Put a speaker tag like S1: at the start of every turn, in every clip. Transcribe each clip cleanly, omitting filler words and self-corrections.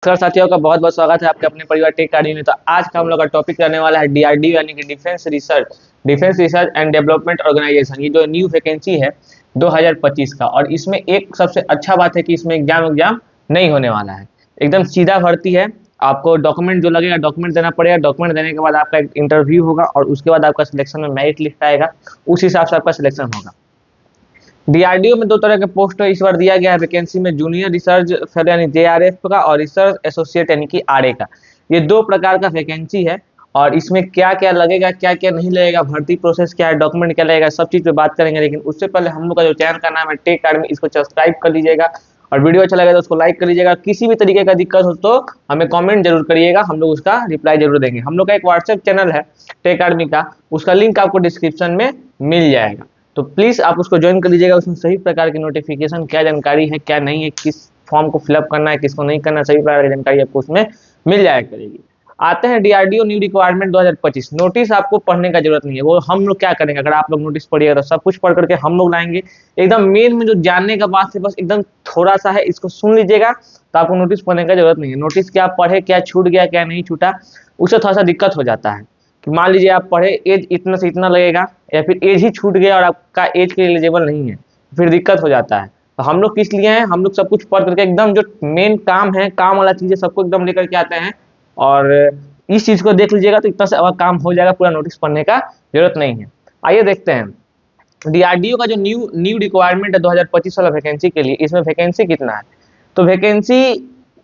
S1: Sir साथियों का बहुत बहुत स्वागत है आपके अपने परिवार टेक अकेडमी में। तो आज का हम लोग का टॉपिक रहने वाला है डीआरडीओ यानी कि defence research and development organisation. ये जो न्यू वैकेंसी है 2025 का, और इसमें एक सबसे अच्छा बात है कि इसमें एग्जाम नहीं होने वाला है, एकदम सीधा भर्ती है। आपको डॉक्यूमेंट जो लगेगा डॉक्यूमेंट देना पड़ेगा, डॉक्यूमेंट देने के बाद आपका एक इंटरव्यू होगा और उसके बाद आपका सिलेक्शन में मेरिट लिस्ट आएगा, उस हिसाब से आपका सिलेक्शन होगा। डीआरडीओ में दो तरह के पोस्ट इस बार दिया गया है वैकेंसी में, जूनियर रिसर्च फेलो यानी जेआरएफ का और रिसर्च एसोसिएट यानी कि आरए का। ये दो प्रकार का वैकेंसी है और इसमें क्या क्या लगेगा क्या क्या नहीं लगेगा, भर्ती प्रोसेस क्या है, डॉक्यूमेंट क्या लगेगा, सब चीज पे बात करेंगे। लेकिन उससे पहले हम लोग का जो चैनल का नाम है टेक अकेडमी, इसको सब्सक्राइब कर लीजिएगा और वीडियो अच्छा लगे तो उसको लाइक कर लीजिएगा। किसी भी तरीके का दिक्कत हो तो हमें कमेंट जरूर करिएगा, हम लोग उसका रिप्लाई जरूर देंगे। हम लोग का एक व्हाट्सएप चैनल है टेक अकेडमी का, उसका लिंक आपको डिस्क्रिप्शन में मिल जाएगा, तो प्लीज आप उसको ज्वाइन कर लीजिएगा। उसमें सभी प्रकार की नोटिफिकेशन, क्या जानकारी है क्या नहीं है, किस फॉर्म को फिलअप करना है किसको नहीं करना, सभी प्रकार की जानकारी आपको उसमें मिल जाया करेगी। आते हैं डीआरडीओ न्यू रिक्वायरमेंट 2025। नोटिस आपको पढ़ने का जरूरत नहीं है, वो हम लोग क्या करेंगे, अगर आप लोग नोटिस पढ़िएगा तो सब कुछ पढ़ करके हम लोग लाएंगे। एकदम मेन में जो जानने का बात है बस एकदम थोड़ा सा है, इसको सुन लीजिएगा तो आपको नोटिस पढ़ने का जरूरत नहीं है। नोटिस क्या पढ़े, क्या छूट गया क्या नहीं छूटा, उससे थोड़ा सा दिक्कत हो जाता है कि मान लीजिए आप पढ़े एज इतना से इतना लगेगा, या फिर एज ही छूट गया और आपका एज के एलिजिबल नहीं है, फिर दिक्कत हो जाता है। तो हम लोग किस लिए हैं, हम लोग सब कुछ पढ़ करके एकदम जो मेन काम है, काम वाला चीज है, सबको एकदम लेकर के आते हैं। और इस चीज को देख लीजिएगा तो इतना से अब काम हो जाएगा, पूरा नोटिस पढ़ने का जरूरत नहीं है। आइए देखते हैं डीआरडीओ का जो न्यू न्यू रिक्वायरमेंट है 2025 वाला वैकेंसी के लिए। इसमें वैकेंसी कितना है, तो वैकेंसी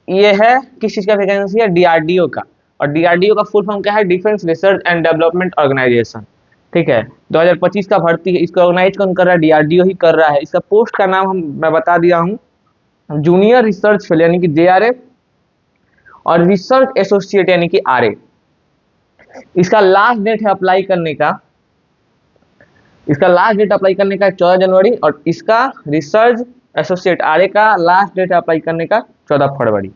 S1: ये है, किस चीज का वैकेंसी है, डीआरडीओ का। और डीआरडीओ का फुल फॉर्म क्या है, defence research and development organisation. ठीक है, 2025 का भर्ती है, इसको ऑर्गेनाइज कौन कर रहा है, डीआरडीओ ही कर रहा है। इसका पोस्ट का नाम मैं बता दिया हूँ, जूनियर रिसर्च फेलो यानी कि जेआरएफ और रिसर्च एसोसिएट यानी कि आरए। इसका लास्ट डेट है अप्लाई करने का, इसका लास्ट डेट अप्लाई करने का 14 जनवरी, और इसका रिसर्च एसोसिएट आरए का लास्ट डेट अप्लाई करने का 14 फरवरी।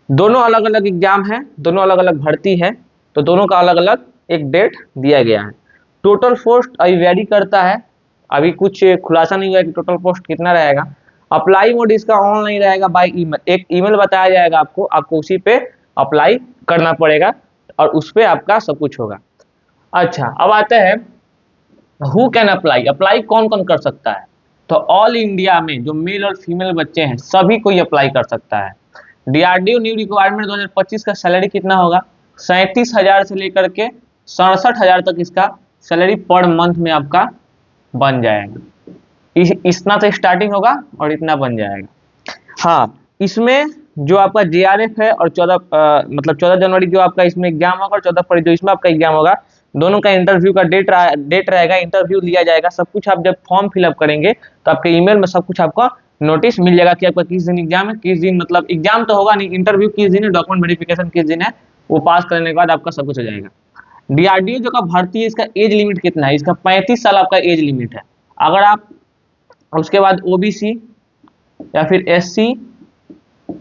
S1: दोनों अलग अलग एग्जाम है, दोनों अलग अलग भर्ती है, तो दोनों का अलग अलग एक डेट दिया गया है। टोटल पोस्ट अभी वेरी करता है, अभी कुछ खुलासा नहीं हुआ है कि टोटल पोस्ट कितना रहेगा। अप्लाई मोड इसका ऑनलाइन रहेगा बाय ईमेल, एक ईमेल बताया जाएगा आपको, आपको उसी पे अप्लाई करना पड़ेगा और उस पर आपका सब कुछ होगा। अच्छा, अब आते हैं हु कैन अप्लाई। अप्लाई कौन कौन कर सकता है, तो ऑल इंडिया में जो मेल और फीमेल बच्चे हैं सभी कोई अप्लाई कर सकता है। डीआरडीओ न्यू रिक्वायरमेंट 2025 का सैलरी कितना होगा, 37,000 से लेकर के 67,000 तक इसका सैलरी पर मंथ में आपका बन जाएगा। इतना तो स्टार्टिंग होगा और इतना बन जाएगा। हाँ, इसमें जो आपका जेआरएफ है और 14 जनवरी जो आपका इसमें एग्जाम होगा और 14 फरवरी जो इसमें आपका एग्जाम होगा, दोनों का इंटरव्यू का डेट रहेगा, इंटरव्यू लिया जाएगा। सब कुछ आप जब फॉर्म फिलअप करेंगे तो आपके ईमेल में सब कुछ आपको नोटिस मिल जाएगा कि आपका किस दिन एग्जाम है, किस दिन, मतलब एग्जाम तो होगा नहीं, इंटरव्यू किस दिन है, डॉक्यूमेंट वेरिफिकेशन किस दिन है, वो पास करने के बाद आपका सब कुछ हो जाएगा। डीआरडीओ जो का भर्ती है, इसका एज लिमिट कितना है, इसका 35 साल आपका एज लिमिट है। अगर आप उसके बाद ओबीसी या फिर एससी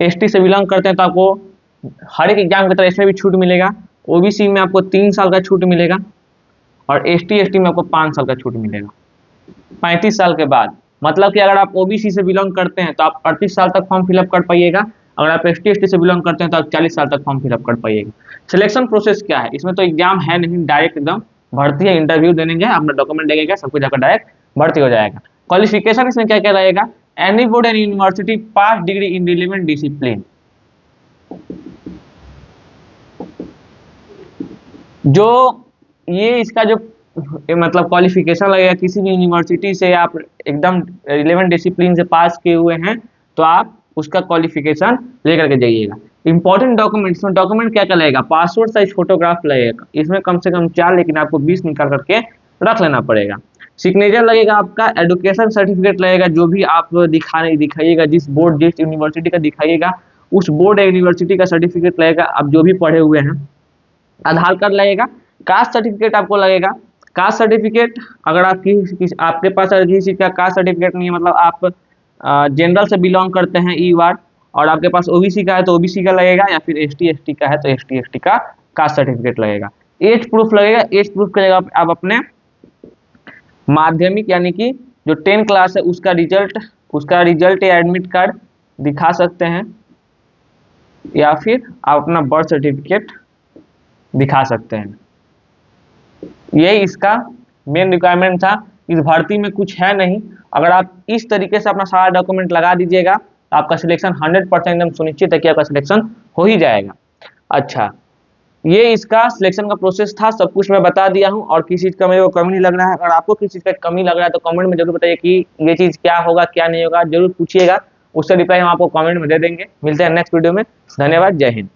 S1: एसटी से बिलोंग करते हैं तो आपको हर एक एग्जाम की तरह इसमें भी छूट मिलेगा। ओबीसी में आपको 3 साल का छूट मिलेगा और एसटी एसटी में आपको 5 साल का छूट मिलेगा 35 साल के बाद। मतलब कि अगर आप ओबीसी से बिलोंग करते हैं तो आप 38 साल तक फॉर्म फिलअप कर पाइएगा, अगर आप एसटी एसटी से बिलोंग करते हैं तो आप 40 साल तक फॉर्म फिलअप कर पाइएगा। सिलेक्शन प्रोसेस क्या है, इसमें तो एग्जाम है नहीं, डायरेक्ट एकदम भर्ती है, इंटरव्यू देंगे, अपना डॉक्यूमेंट देंगे, सब कुछ आपका डायरेक्ट भर्ती हो जाएगा। क्वालिफिकेशन इसमें क्या क्या रहेगा, any board and university pass degree in relevant discipline. जो ये इसका जो मतलब क्वालिफिकेशन लगेगा, किसी भी यूनिवर्सिटी से आप एकदम रिलेवेंट डिसिप्लिन से पास किए हुए हैं तो आप उसका क्वालिफिकेशन लेकर के जाइएगा। इंपॉर्टेंट डॉक्यूमेंट, इसमें डॉक्यूमेंट क्या क्या लगेगा, पासपोर्ट साइज फोटोग्राफ लगेगा, इसमें कम से कम 4, लेकिन आपको 20 निकाल करके रख लेना पड़ेगा। सिग्नेचर लगेगा आपका, एजुकेशन सर्टिफिकेट लगेगा, जो भी आप दिखाइएगा, जिस बोर्ड जिस यूनिवर्सिटी का दिखाइएगा उस बोर्ड या यूनिवर्सिटी का सर्टिफिकेट लगेगा, आप जो भी पढ़े हुए हैं। आधार कार्ड लगेगा, कास्ट सर्टिफिकेट आपको लगेगा। कास्ट सर्टिफिकेट अगर आपके पास अगर किसी का कास्ट सर्टिफिकेट नहीं है, मतलब आप जनरल से बिलोंग करते हैं ई वार्ड, और आपके पास ओबीसी का है तो ओबीसी का लगेगा, या फिर एसटी एसटी का है तो एसटी एसटी का कास्ट सर्टिफिकेट लगेगा। एज प्रूफ लगेगा, एज प्रूफ की जगह आप अपने माध्यमिक यानी कि जो 10 क्लास है उसका रिजल्ट या एडमिट कार्ड दिखा सकते हैं। या फिर आप अपना बर्थ सर्टिफिकेट दिखा सकते हैं। यही इसका मेन रिक्वायरमेंट था। इस भर्ती में कुछ है नहीं, अगर आप इस तरीके से अपना सारा डॉक्यूमेंट लगा दीजिएगा तो आपका सिलेक्शन 100% एकदम सुनिश्चित है कि आपका सिलेक्शन हो ही जाएगा। अच्छा, ये इसका सिलेक्शन का प्रोसेस था, सब कुछ मैं बता दिया हूँ। और किसी चीज़ का मेरे को कमी नहीं लग रहा है, अगर आपको किसी चीज़ का कमी लग रहा है तो कमेंट में जरूर बताइए कि ये चीज़ क्या होगा क्या नहीं होगा, जरूर पूछिएगा, उससे रिप्लाई हम आपको कमेंट में दे देंगे। मिलते हैं नेक्स्ट वीडियो में। धन्यवाद, जय हिंद।